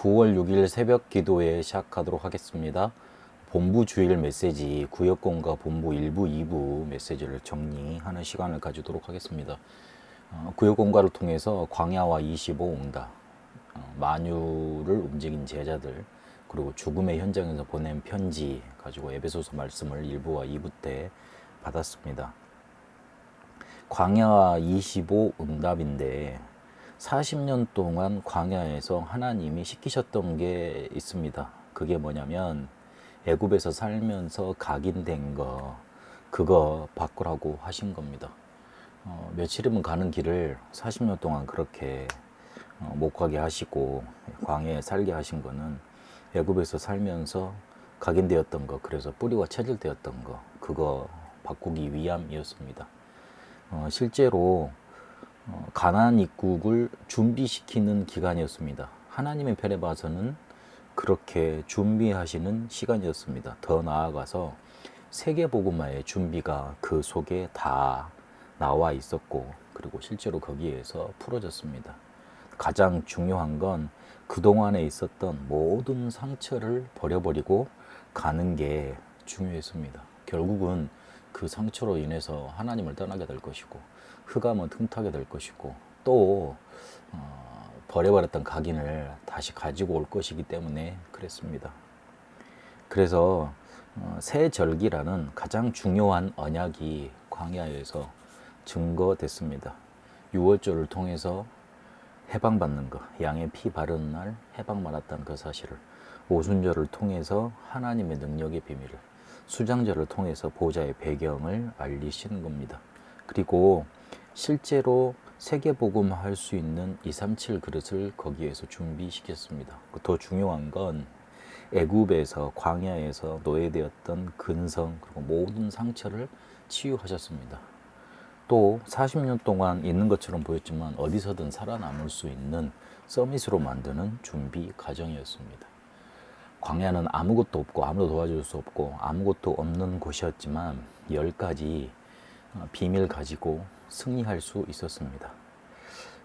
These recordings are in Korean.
9월 6일 새벽 기도회 시작하도록 하겠습니다. 본부 주일 메시지 구역공과 본부 1부, 2부 메시지를 정리하는 시간을 가지도록 하겠습니다. 구역공과를 통해서 광야와 25 응답, 만유를 움직인 제자들, 그리고 죽음의 현장에서 보낸 편지 가지고 에베소서 말씀을 1부와 2부 때 받았습니다. 광야와 25 응답인데 40년 동안 광야에서 하나님이 시키셨던 게 있습니다. 그게 뭐냐면 애굽에서 살면서 각인된 거 그거 바꾸라고 하신 겁니다. 며칠이면 가는 길을 40년 동안 그렇게 못 가게 하시고 광야에 살게 하신 거는 애굽에서 살면서 각인되었던 거, 그래서 뿌리와 체질되었던 거 그거 바꾸기 위함이었습니다. 실제로 가나안 입국을 준비시키는 기간이었습니다. 하나님의 편에 봐서는 그렇게 준비하시는 시간이었습니다. 더 나아가서 세계복음화의 준비가 그 속에 다 나와 있었고, 그리고 실제로 거기에서 풀어졌습니다. 가장 중요한 건 그동안에 있었던 모든 상처를 버려버리고 가는 게 중요했습니다. 결국은 그 상처로 인해서 하나님을 떠나게 될 것이고, 흑암은 틈타게 될 것이고, 또 버려버렸던 각인을 다시 가지고 올 것이기 때문에 그랬습니다. 그래서 새 절기라는 가장 중요한 언약이 광야에서 증거됐습니다. 유월절을 통해서 해방받는 것, 양의 피 바르는 날 해방받았다는 그 사실을, 오순절을 통해서 하나님의 능력의 비밀을, 수장절을 통해서 보좌의 배경을 알리시는 겁니다. 그리고 실제로 세계복음 할 수 있는 237 그릇을 거기에서 준비시켰습니다. 더 중요한 건 애굽에서 광야에서 노예되었던 근성 그리고 모든 상처를 치유하셨습니다. 또 40년 동안 있는 것처럼 보였지만 어디서든 살아남을 수 있는 서밋으로 만드는 준비 과정이었습니다. 광야는 아무것도 없고 아무도 도와줄 수 없고 아무것도 없는 곳이었지만 10가지 비밀 가지고 승리할 수 있었습니다.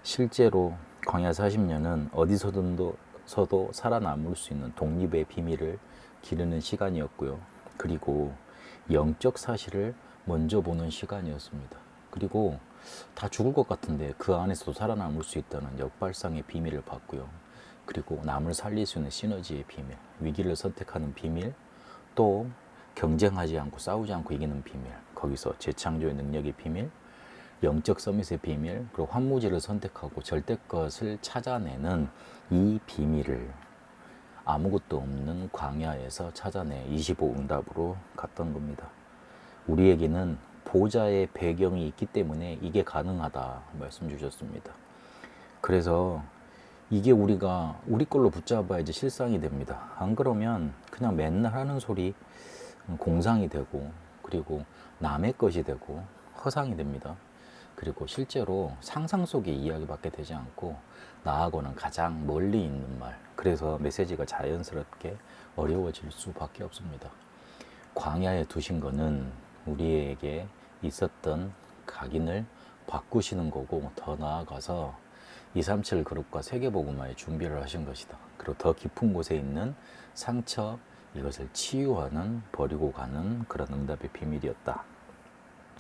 실제로 광야 40년은 어디서도 살아남을 수 있는 독립의 비밀을 기르는 시간이었고요. 그리고 영적 사실을 먼저 보는 시간이었습니다. 그리고 다 죽을 것 같은데 그 안에서도 살아남을 수 있다는 역발상의 비밀을 봤고요. 그리고 남을 살릴 수 있는 시너지의 비밀, 위기를 선택하는 비밀, 또 경쟁하지 않고 싸우지 않고 이기는 비밀, 거기서 재창조의 능력의 비밀, 영적 서밋의 비밀, 그리고 환무지를 선택하고 절대것을 찾아내는 이 비밀을 아무것도 없는 광야에서 찾아내 25 응답으로 갔던 겁니다. 우리에게는 보좌의 배경이 있기 때문에 이게 가능하다 말씀 주셨습니다. 그래서 이게 우리가 우리 걸로 붙잡아야지 실상이 됩니다. 안 그러면 그냥 맨날 하는 소리 공상이 되고, 그리고 남의 것이 되고 허상이 됩니다. 그리고 실제로 상상 속의 이야기밖에 되지 않고 나하고는 가장 멀리 있는 말, 그래서 메시지가 자연스럽게 어려워질 수밖에 없습니다. 광야에 두신 거는 우리에게 있었던 각인을 바꾸시는 거고, 더 나아가서 237 그룹과 세계복음화의 준비를 하신 것이다. 그리고 더 깊은 곳에 있는 상처, 이것을 치유하는, 버리고 가는 그런 응답의 비밀이었다.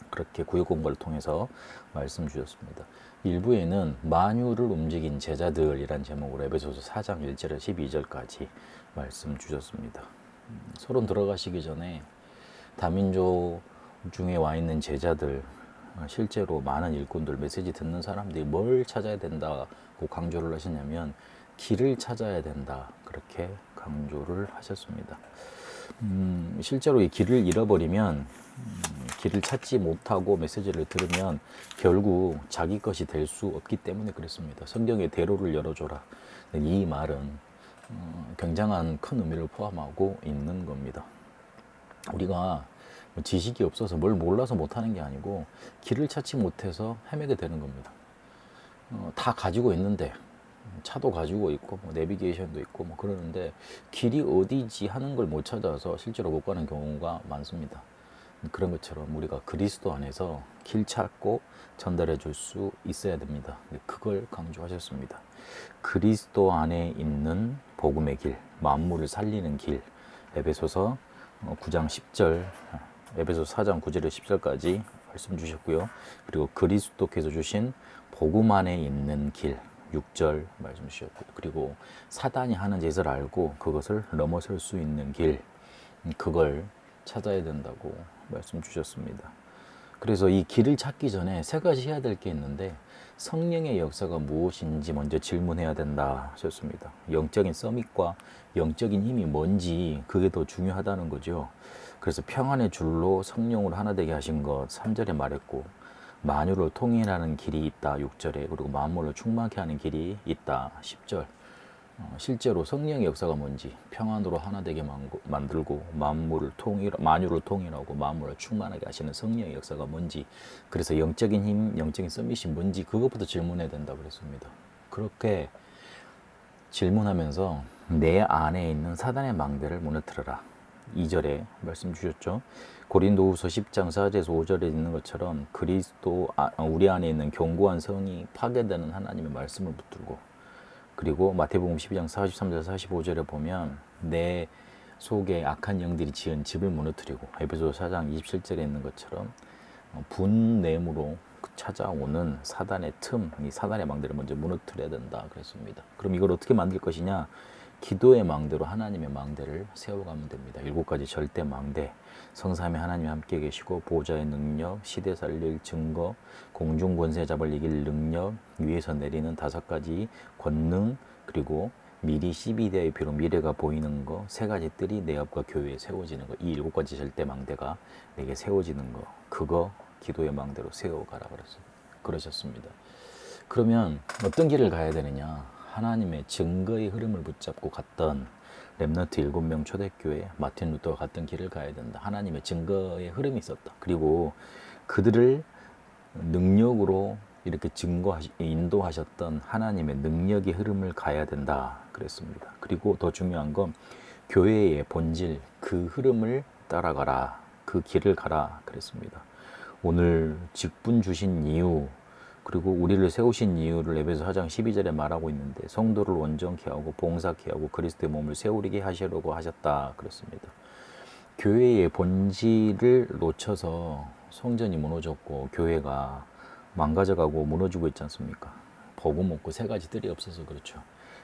그렇게 구역공부를 통해서 말씀 주셨습니다. 일부에는 만유를 움직인 제자들이란 제목으로 에베소서 4장 1절에서 12절까지 말씀 주셨습니다. 서론 들어가시기 전에 다민족 중에 와 있는 제자들, 실제로 많은 일꾼들, 메시지 듣는 사람들이 뭘 찾아야 된다고 강조를 하시냐면 길을 찾아야 된다, 그렇게 강조를 하셨습니다. 실제로 이 길을 잃어버리면 길을 찾지 못하고 메시지를 들으면 결국 자기 것이 될 수 없기 때문에 그렇습니다. 성경의 대로를 열어줘라, 이 말은 굉장한 큰 의미를 포함하고 있는 겁니다. 우리가 지식이 없어서 뭘 몰라서 못하는 게 아니고 길을 찾지 못해서 헤매게 되는 겁니다. 다 가지고 있는데, 차도 가지고 있고 뭐 내비게이션도 있고 뭐 그러는데 길이 어디지 하는 걸 못 찾아서 실제로 못 가는 경우가 많습니다. 그런 것처럼 우리가 그리스도 안에서 길 찾고 전달해 줄 수 있어야 됩니다. 그걸 강조하셨습니다. 그리스도 안에 있는 복음의 길, 만물을 살리는 길. 에베소서 9장 10절, 에베소서 4장 9절에 10절까지 말씀 주셨고요. 그리고 그리스도께서 주신 복음 안에 있는 길, 6절 말씀 주셨고요. 그리고 사단이 하는 짓을 알고 그것을 넘어설 수 있는 길, 그걸 찾아야 된다고 말씀 주셨습니다. 그래서 이 길을 찾기 전에 세 가지 해야 될 게 있는데, 성령의 역사가 무엇인지 먼저 질문해야 된다 하셨습니다. 영적인 서밋과 영적인 힘이 뭔지, 그게 더 중요하다는 거죠. 그래서 평안의 줄로 성령으로 하나 되게 하신 것 3절에 말했고, 만유를 통일하는 길이 있다 6절에, 그리고 만물을 충만케 하는 길이 있다 10절. 실제로 성령의 역사가 뭔지, 평안으로 하나 되게 만들고 만유를 통일하고 만물을 충만하게 하시는 성령의 역사가 뭔지, 그래서 영적인 힘, 영적인 서밋이 뭔지 그것부터 질문해야 된다고 그랬습니다. 그렇게 질문하면서 내 안에 있는 사단의 망대를 무너뜨려라. 2절에 말씀 주셨죠. 고린도후서 10장 4절에서 5절에 있는 것처럼 그리스도 우리 안에 있는 견고한 성이 파괴되는 하나님의 말씀을 붙들고, 그리고 마태복음 12장 43절 45절에 보면 내 속에 악한 영들이 지은 집을 무너뜨리고, 에베소서 4장 27절에 있는 것처럼 분냄으로 찾아오는 사단의 틈, 이 사단의 망대를 먼저 무너뜨려야 된다 그랬습니다. 그럼 이걸 어떻게 만들 것이냐? 기도의 망대로 하나님의 망대를 세워가면 됩니다. 7가지 절대 망대, 성삼위 하나님이 함께 계시고 보호자의 능력, 시대 살릴 증거, 공중 권세 잡을 이길 능력, 위에서 내리는 5가지 권능, 그리고 미리 12대의 비로 미래가 보이는 거, 3가지 뜰이 내 앞과 교회에 세워지는 거, 이 7가지 절대 망대가 내게 세워지는 거, 그거 기도의 망대로 세워가라 그러셨습니다. 그러면 어떤 길을 가야 되느냐? 하나님의 증거의 흐름을 붙잡고 갔던 렘넌트 7명 초대교회, 마틴 루터가 갔던 길을 가야 된다. 하나님의 증거의 흐름이 있었다. 그리고 그들을 능력으로 이렇게 인도하셨던 하나님의 능력의 흐름을 가야 된다 그랬습니다. 그리고 더 중요한 건 교회의 본질, 그 흐름을 따라가라, 그 길을 가라 그랬습니다. 오늘 직분 주신 이유, 그리고 우리를 세우신 이유를 에베소 4장 12절에 말하고 있는데, 성도를 온전케 하고 봉사케 하고 그리스도의 몸을 세우리게 하시려고 하셨다 그랬습니다. 교회의 본질을 놓쳐서 성전이 무너졌고 교회가 망가져가고 무너지고 있지 않습니까? 복음 없고 3가지 뜰이 없어서 그렇죠.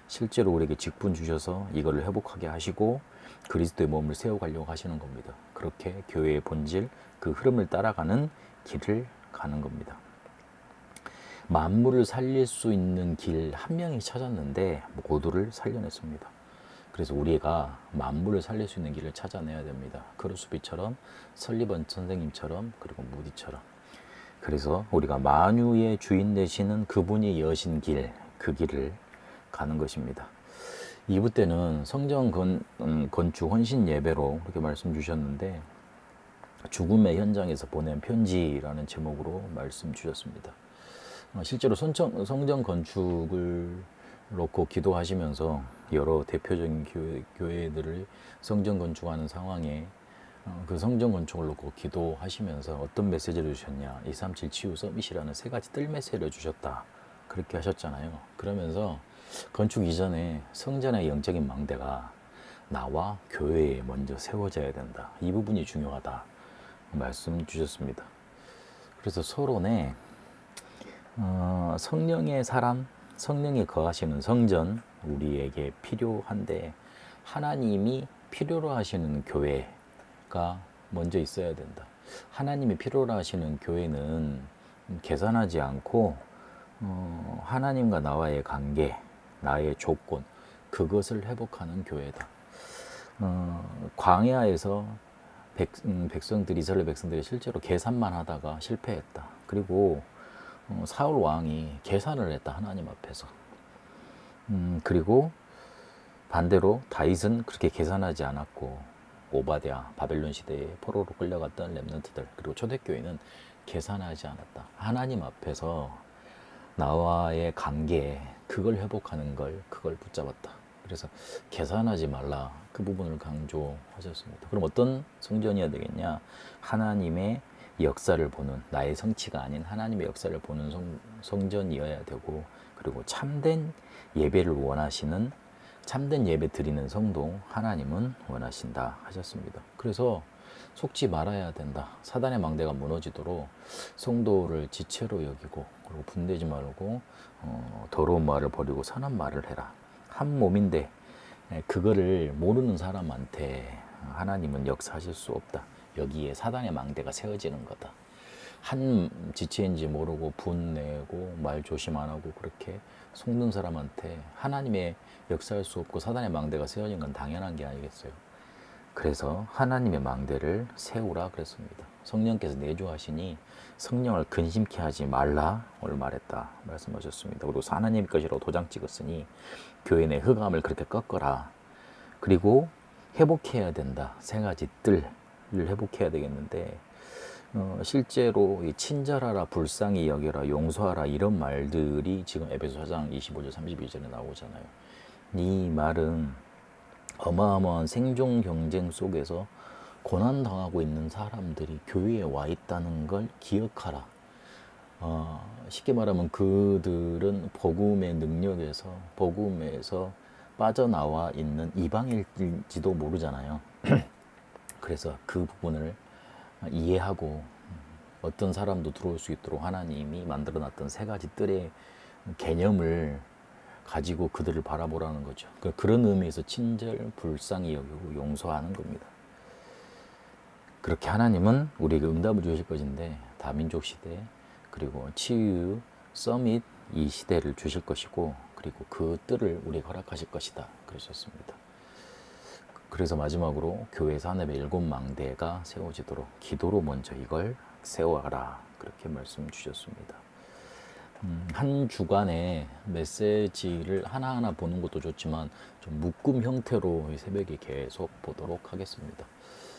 실제로 우리에게 직분 주셔서 이거를 회복하게 하시고 그리스도의 몸을 세워가려고 하시는 겁니다. 그렇게 교회의 본질, 그 흐름을 따라가는 길을 가는 겁니다. 만물을 살릴 수 있는 길 한 명이 찾았는데 모두를 살려냈습니다. 그래서 우리가 만물을 살릴 수 있는 길을 찾아내야 됩니다. 크루스비처럼, 설리번 선생님처럼, 그리고 무디처럼. 그래서 우리가 만유의 주인 되시는 그분이 여신 길, 그 길을 가는 것입니다. 2부 때는 성전 건축 헌신 예배로 그렇게 말씀 주셨는데, 죽음의 현장에서 보낸 편지라는 제목으로 말씀 주셨습니다. 실제로 성전 건축을 놓고 기도하시면서 여러 대표적인 교회들을 성전 건축하는 상황에 그 성전 건축을 놓고 기도하시면서 어떤 메시지를 주셨냐? 237 치유 서밋이라는 3가지 뜰 메시지를 주셨다. 그렇게 하셨잖아요. 그러면서 건축 이전에 성전의 영적인 망대가 나와 교회에 먼저 세워져야 된다. 이 부분이 중요하다. 말씀 주셨습니다. 그래서 서론에 성령의 사람, 성령이 거하시는 성전 우리에게 필요한데, 하나님이 필요로 하시는 교회가 먼저 있어야 된다. 하나님이 필요로 하시는 교회는 계산하지 않고 하나님과 나와의 관계, 나의 조건, 그것을 회복하는 교회다. 광야에서 이스라엘 백성들이 실제로 계산만 하다가 실패했다. 그리고 사울 왕이 계산을 했다, 하나님 앞에서. 그리고 반대로 다윗은 그렇게 계산하지 않았고, 오바댜, 바벨론 시대에 포로로 끌려갔던 렘넌트들, 그리고 초대교회는 계산하지 않았다. 하나님 앞에서 나와의 관계, 그걸 회복하는 그걸 붙잡았다. 그래서 계산하지 말라, 그 부분을 강조하셨습니다. 그럼 어떤 성전이어야 되겠냐? 하나님의 역사를 보는, 나의 성취가 아닌 하나님의 역사를 보는 성전이어야 되고, 그리고 참된 예배를 원하시는 참된 예배 드리는 성도 하나님은 원하신다 하셨습니다. 그래서 속지 말아야 된다. 사단의 망대가 무너지도록 성도를 지체로 여기고 그리고 분되지 말고 더러운 말을 버리고 선한 말을 해라. 한 몸인데 그거를 모르는 사람한테 하나님은 역사하실 수 없다. 여기에 사단의 망대가 세워지는 거다. 한 지체인지 모르고 분내고 말 조심 안 하고 그렇게 속는 사람한테 하나님의 역사할 수 없고 사단의 망대가 세워진 건 당연한 게 아니겠어요. 그래서 하나님의 망대를 세우라 그랬습니다. 성령께서 내주하시니 성령을 근심케 하지 말라를 말했다 말씀하셨습니다. 그리고 하나님의 것이라고 도장 찍었으니 교회 내 흑암을 그렇게 꺾어라. 그리고 회복해야 된다. 세 가지 뜰을 회복해야 되겠는데 실제로 이 친절하라, 불쌍히 여겨라, 용서하라 이런 말들이 지금 에베소 4장 25절 32절에 나오잖아요. 이 말은 어마어마한 생존 경쟁 속에서 고난당하고 있는 사람들이 교회에 와 있다는 걸 기억하라. 쉽게 말하면 그들은 복음의 능력에서 복음에서 빠져나와 있는 이방일지도 모르잖아요. 그래서 그 부분을 이해하고 어떤 사람도 들어올 수 있도록 하나님이 만들어놨던 세 가지 뜰의 개념을 가지고 그들을 바라보라는 거죠. 그런 의미에서 친절, 불쌍히 여기고 용서하는 겁니다. 그렇게 하나님은 우리에게 응답을 주실 것인데 다민족 시대 그리고 치유, 서밋 이 시대를 주실 것이고 그리고 그 뜰을 우리에게 허락하실 것이다 그러셨습니다. 그래서 마지막으로 교회에서 하나님의 일곱 망대가 세워지도록 기도로 먼저 이걸 세워라 그렇게 말씀 주셨습니다. 한 주간의 메시지를 하나하나 보는 것도 좋지만 좀 묶음 형태로 새벽에 계속 보도록 하겠습니다.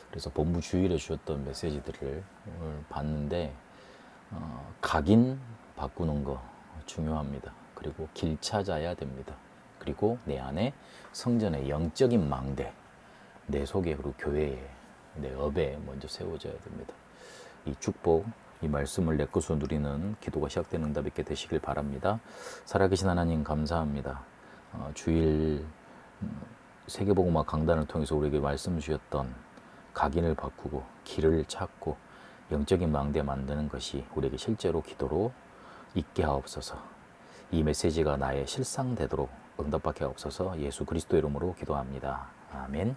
그래서 본부 주일에 주셨던 메시지들을 봤는데 각인 바꾸는 거 중요합니다. 그리고 길 찾아야 됩니다. 그리고 내 안에 성전의 영적인 망대 내 속에 그리고 교회에 내 업에 먼저 세워져야 됩니다. 이 축복 이 말씀을 내 것으로 누리는 기도가 시작되는 응답 있게 되시길 바랍니다. 살아계신 하나님 감사합니다. 주일 세계복음화 강단을 통해서 우리에게 말씀 주셨던 각인을 바꾸고 길을 찾고 영적인 망대 만드는 것이 우리에게 실제로 기도로 있게 하옵소서. 이 메시지가 나의 실상되도록 응답받게 하옵소서. 예수 그리스도의 이름으로 기도합니다. 아멘.